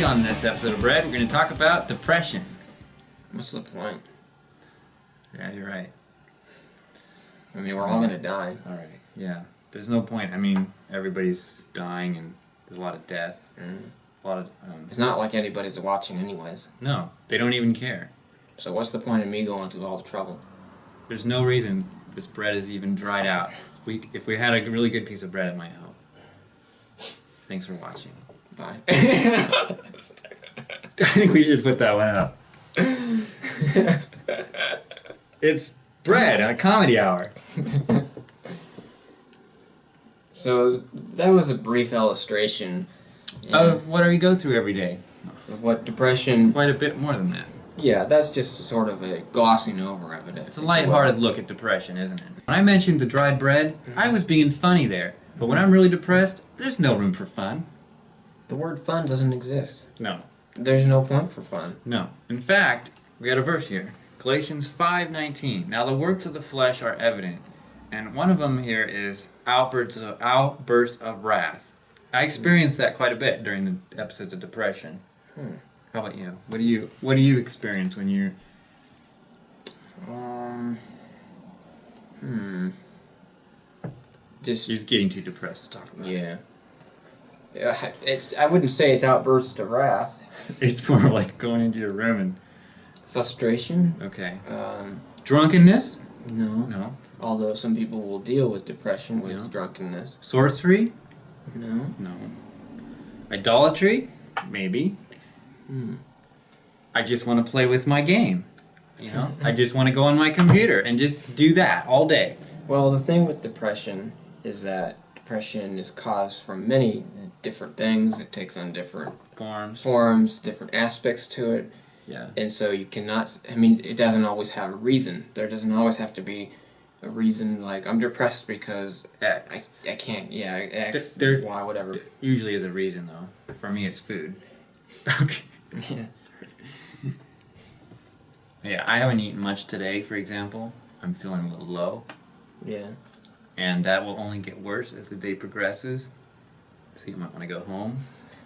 everybody. On this episode of Bread, we're going to talk about depression. What's the point? Yeah, you're right. I mean, we're all going to die. All right, yeah. There's no point. I mean, everybody's dying and there's a lot of death. A lot of... It's not like anybody's watching anyways. No, they don't even care. So what's the point of me going through all the trouble? There's no reason this bread is even dried out. If we had a really good piece of bread, it might help. Thanks for watching. Bye. I think we should put that one up. It's Bread, a comedy hour. So that was a brief illustration Of what we go through every day. of what depression... Quite a bit more than that. Yeah, that's just sort of a glossing over of it. It's a lighthearted look at depression, isn't it? When I mentioned the dried bread, I was being funny there. But when I'm really depressed, there's no room for fun. The word fun doesn't exist. No. There's no point for fun. No. In fact, we got a verse here. Galatians 5:19. Now the works of the flesh are evident. And one of them here is outbursts of wrath. I experienced that quite a bit during the episodes of depression. How about you? What do you experience when you're... Just getting too depressed to talk about. Yeah. I wouldn't say it's outbursts of wrath. It's more like going into your room and... Frustration? Okay. Drunkenness? No. No. Although some people will deal with depression with drunkenness. Sorcery? No. No. Idolatry? Maybe. I just want to play with my game. You know? I just want to go on my computer and just do that all day. Well, the thing with depression is that depression is caused from many different things. It takes on different forms, different aspects to it. Yeah. And so you cannot, I mean, it doesn't always have a reason. There doesn't always have to be a reason like, I'm depressed because X. I can't, X, There Y, whatever. Usually is a reason, though. For me, it's food. Okay. Yeah. Yeah, I haven't eaten much today, for example. I'm feeling a little low. Yeah. And that will only get worse as the day progresses. So you might want to go home.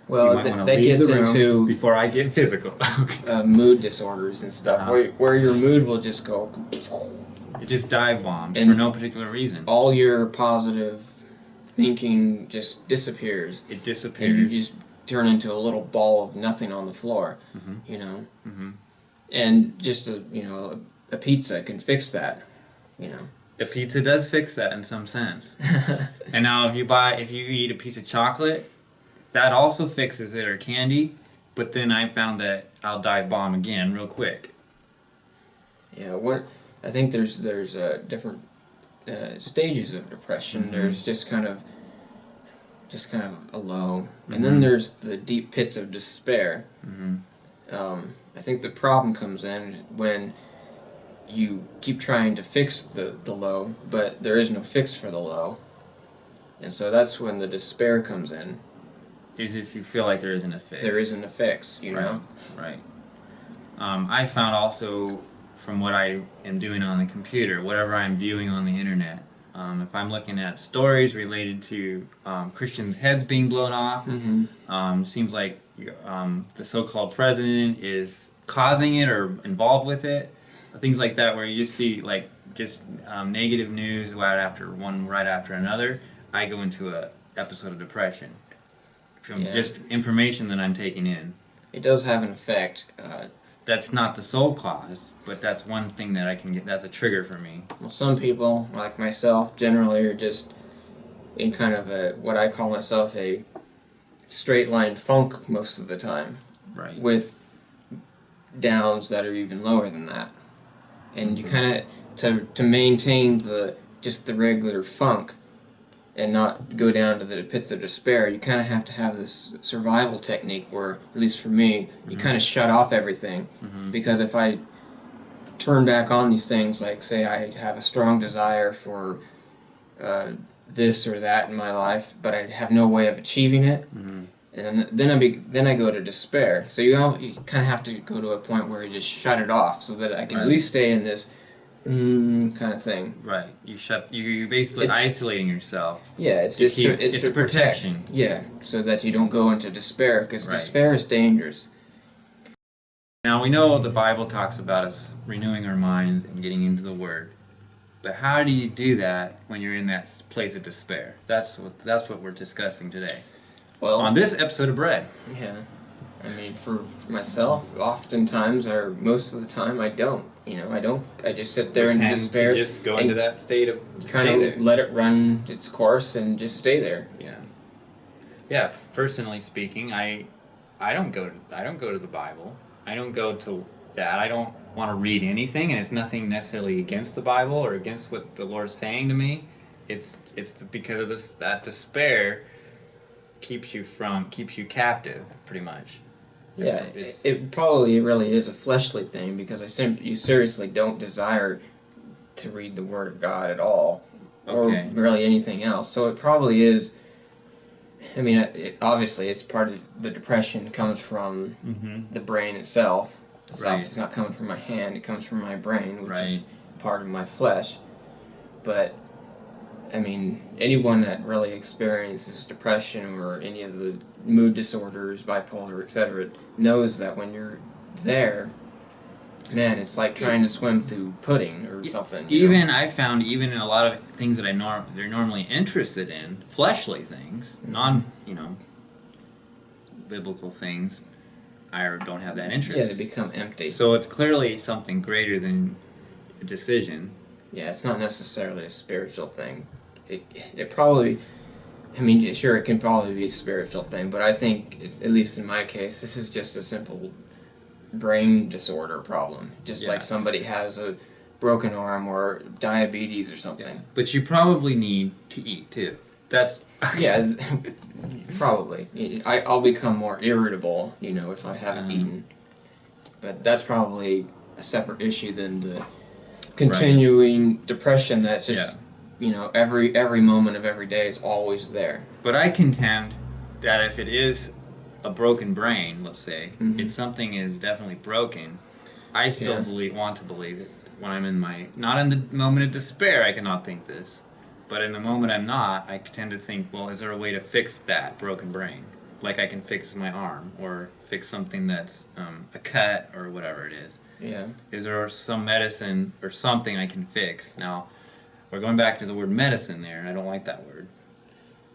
Well, that gets into before I get physical. mood disorders and stuff, where your mood will just go. It just dive bombs And for no particular reason. All your positive thinking just disappears. It disappears. And you just turn into a little ball of nothing on the floor. You know. And just a pizza can fix that. You know. A pizza does fix that in some sense. And now if you eat a piece of chocolate, that also fixes it, or candy, but then I found that I'll dive bomb again real quick. Yeah, I think there's different stages of depression. There's just kind of a low, and then there's the deep pits of despair. I think the problem comes in when you keep trying to fix the low, but there is no fix for the low, and so that's when the despair comes in. Is if you feel like there isn't a fix. There isn't a fix, you know? Right. I found also, from what I am doing on the computer, whatever I'm viewing on the internet, if I'm looking at stories related to Christians' heads being blown off, seems like the so-called president is causing it or involved with it, things like that, where you just see like just negative news right after another, I go into a episode of depression. From just information that I'm taking in. It does have an effect. That's not the sole cause, but that's one thing that I can get. That's a trigger for me. Well, some people, like myself, generally are just in kind of what I call myself a straight line funk most of the time. Right. With downs that are even lower than that. And you kind of, to maintain the regular funk, and not go down to the pits of despair, you kind of have to have this survival technique where, at least for me, you kind of shut off everything. Because if I turn back on these things, like say I have a strong desire for this or that in my life, but I have no way of achieving it, and then I go to despair. So you kind of have to go to a point where you just shut it off, so that I can at least stay in this kind of thing. Right. You're basically It's- isolating yourself. Yeah, To keep, it's to protection. protect. Yeah, so that you don't go into despair, because Right. despair is dangerous. Now we know the Bible talks about us renewing our minds and getting into the Word, but how do you do that when you're in that place of despair? That's what we're discussing today Well, on this episode of Bread. yeah. I mean, for myself, oftentimes, or most of the time, I don't. I don't. I just sit there in Tend despair. to just go into that state of stay Kind there. of let it run its course and just stay there. Yeah. Yeah. Personally speaking, I don't go to the Bible. I don't go to that. I don't want to read anything, and it's nothing necessarily against the Bible or against what the Lord's saying to me. It's because of that despair keeps you captive, pretty much. Yeah, it probably really is a fleshly thing, because you seriously don't desire to read the Word of God at all, Okay. or really anything else. So it probably is. I mean, obviously, it's part of the depression comes from the brain itself. Right. It's not coming from my hand; it comes from my brain, which is Right. part of my flesh. But I mean, anyone that really experiences depression or any of the mood disorders, bipolar, etc., knows that when you're there, man, it's like trying to swim through pudding or something. Even I found even in a lot of things that they're normally interested in, fleshly things, biblical things, I don't have that interest. Yeah, they become empty. So it's clearly something greater than a decision. Yeah, it's not necessarily a spiritual thing. It probably, I mean, sure, it can probably be a spiritual thing, but I think, at least in my case, this is just a simple brain disorder problem. Just Yeah. like somebody has a broken arm or diabetes or something. But you probably need to eat too. That's Yeah, probably. I'll become more irritable, if I haven't eaten. But that's probably a separate issue than the continuing depression that's just, every moment of every day is always there. But I contend that if it is a broken brain, let's say, it's something is definitely broken, I still want to believe it when I'm not in the moment of despair, I cannot think this. But in the moment I'm not, I tend to think, well, is there a way to fix that broken brain? Like I can fix my arm, or fix something that's a cut, or whatever it is. Yeah. Is there some medicine or something I can fix? Now, we're going back to the word medicine there, and I don't like that word.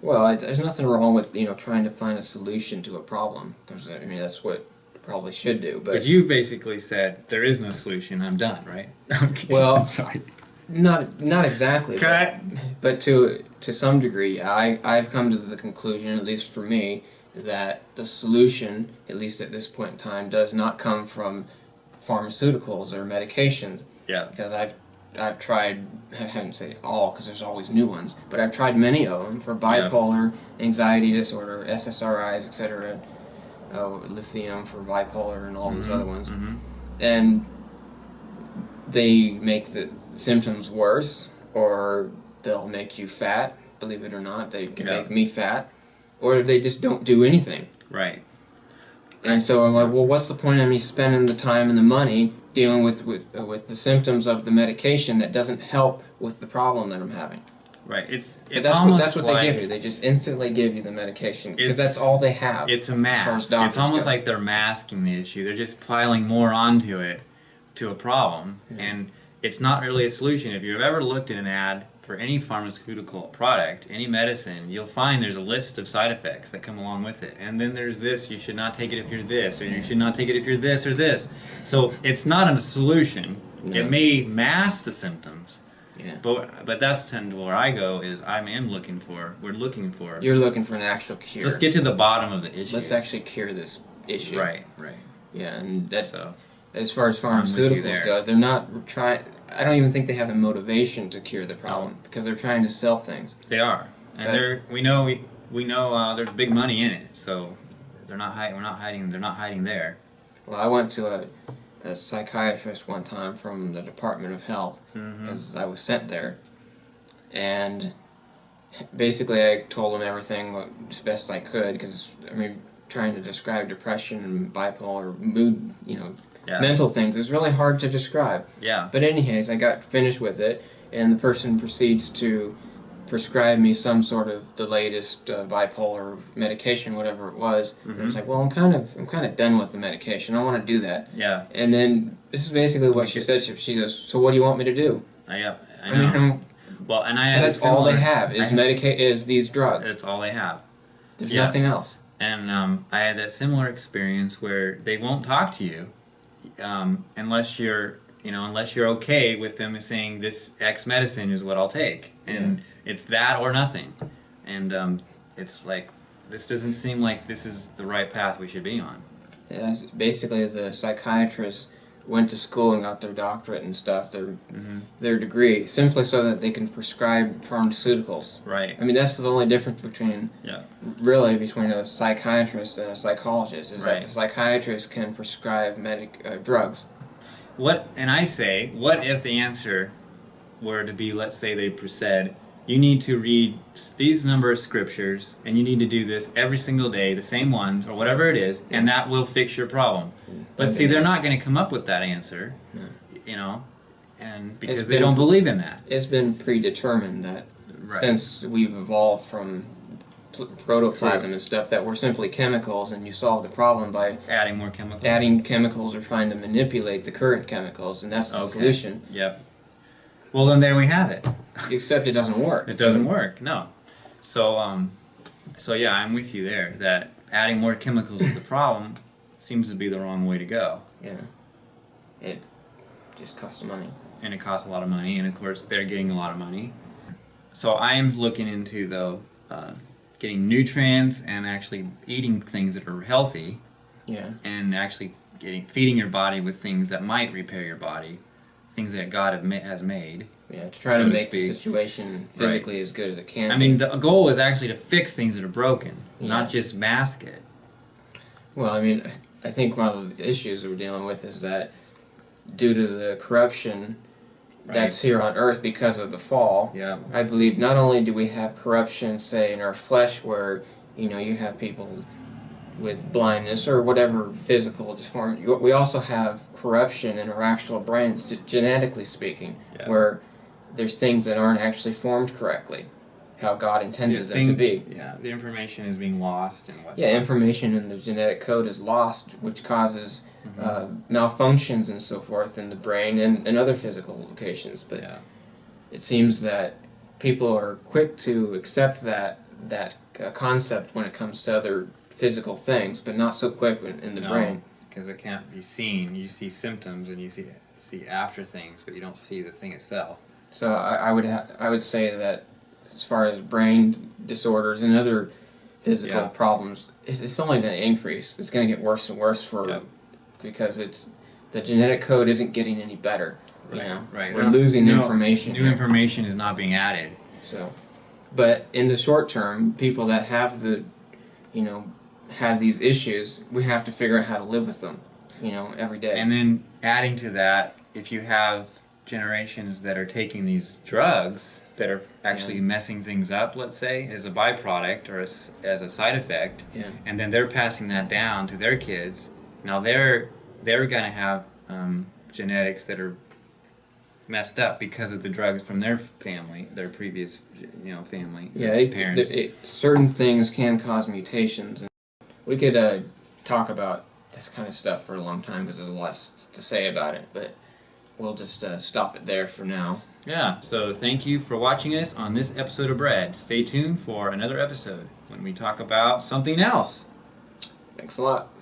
Well, there's nothing wrong with, trying to find a solution to a problem, because, I mean, that's what you probably should do. But you basically said, there is no solution, I'm done, right? Well, sorry. Not exactly. Cut. But to some degree, I've come to the conclusion, at least for me, that the solution, at least at this point in time, does not come from pharmaceuticals or medications. Yeah. Because I've tried, I haven't said all, because there's always new ones, but I've tried many of them for bipolar, anxiety disorder, SSRIs, etc., lithium for bipolar, and all those other ones. And they make the symptoms worse, or they'll make you fat, believe it or not. They can make me fat, or they just don't do anything. Right. And so I'm like, well, what's the point of me spending the time and the money dealing with the symptoms of the medication that doesn't help with the problem that I'm having? Right. It's that's what like, they give you. They just instantly give you the medication, because It's- that's all they have. It's a as far as mask. It's doctors almost go. like they're masking the issue. They're just piling more onto it, to a problem, and it's not really a solution. If you've ever looked at an ad for any pharmaceutical product, any medicine, you'll find there's a list of side effects that come along with it. And then there's this, you should not take it if you're this, or you should not take it if you're this or this. So it's not a solution. No. It may mask the symptoms, Yeah. but that's tend to where I go is we're looking for. You're looking for an actual cure. Let's get to the bottom of the issue. Let's actually cure this issue. Right. Yeah, and that's So as far as with you pharmaceuticals there. go, they're not trying. I don't even think they have the motivation to cure the problem, because they're trying to sell things. they are, and we know there's big money in it. So we're not hiding. They're not hiding there. Well, I went to a psychiatrist one time from the Department of Health, because I was sent there, and basically I told him everything as best I could, because I mean, trying to describe depression and bipolar mood, Yeah. mental things. It's really hard to describe. Yeah. But anyways, I got finished with it, and the person proceeds to prescribe me some sort of the latest bipolar medication, whatever it was. Mhm. I was like, well, I'm kind of done with the medication. I don't want to do that. Yeah. And then this is basically what she said. She goes, so what do you want me to do? Yeah. I I know. mean, Well, and I had that's a all they similar- have is is these drugs. It's all they have. There's yeah. nothing else. And I had that similar experience where they won't talk to you unless you're okay with them saying this X medicine is what I'll take, and it's that or nothing. And it's like, this doesn't seem like this is the right path we should be on. Yeah, basically, the psychiatrists went to school and got their doctorate and stuff, their degree, simply so that they can prescribe pharmaceuticals. Right. I mean, that's the only difference between a psychiatrist and a psychologist, is that the psychiatrist can prescribe drugs. What if the answer were to be, let's say they said, you need to read these number of scriptures, and you need to do this every single day, the same ones, or whatever it is, and that will fix your problem. But see, they're not going to come up with that answer, and because they don't believe in that. It's been predetermined that since we've evolved from protoplasm and stuff, that we're simply chemicals, and you solve the problem by adding more chemicals. Adding chemicals or trying to manipulate the current chemicals, and that's the solution. Yep. Well, then there we have it. Except it doesn't work. It doesn't work. No. So yeah, I'm with you there. That adding more chemicals to the problem seems to be the wrong way to go. Yeah. It just costs money. And it costs a lot of money, and of course they're getting a lot of money. So I am looking into getting nutrients and actually eating things that are healthy. Yeah. And actually feeding your body with things that might repair your body, things that God has made. Yeah, to try to make the situation physically as good as it can. I mean, the goal is actually to fix things that are broken, not just mask it. Well, I mean, I think one of the issues that we're dealing with is that due to the corruption that's here on earth because of the fall, I believe not only do we have corruption, say, in our flesh where, you have people with blindness or whatever physical deformity, we also have corruption in our actual brains, genetically speaking, where there's things that aren't actually formed correctly, how God intended them to be. Yeah, the information is being lost and whatnot. Yeah, information in the genetic code is lost, which causes malfunctions and so forth in the brain and other physical locations. But it seems that people are quick to accept that concept when it comes to other physical things, but not so quick in the brain. Because it can't be seen. You see symptoms and you see after things, but you don't see the thing itself. So I would say that as far as brain disorders and other physical problems, it's only going to increase. It's going to get worse and worse because the genetic code isn't getting any better. Right. We're losing information. New information is not being added. So, but in the short term, people that have have these issues, we have to figure out how to live with them, every day. And then adding to that, if you have generations that are taking these drugs that are actually messing things up, let's say, as a byproduct or as a side effect, and then they're passing that down to their kids, now they're going to have genetics that are messed up because of the drugs from their family, their previous family, parents. Certain things can cause mutations. And we could talk about this kind of stuff for a long time because there's a lot to say about it, but we'll just stop it there for now. Yeah, so thank you for watching us on this episode of Bread. Stay tuned for another episode when we talk about something else. Thanks a lot.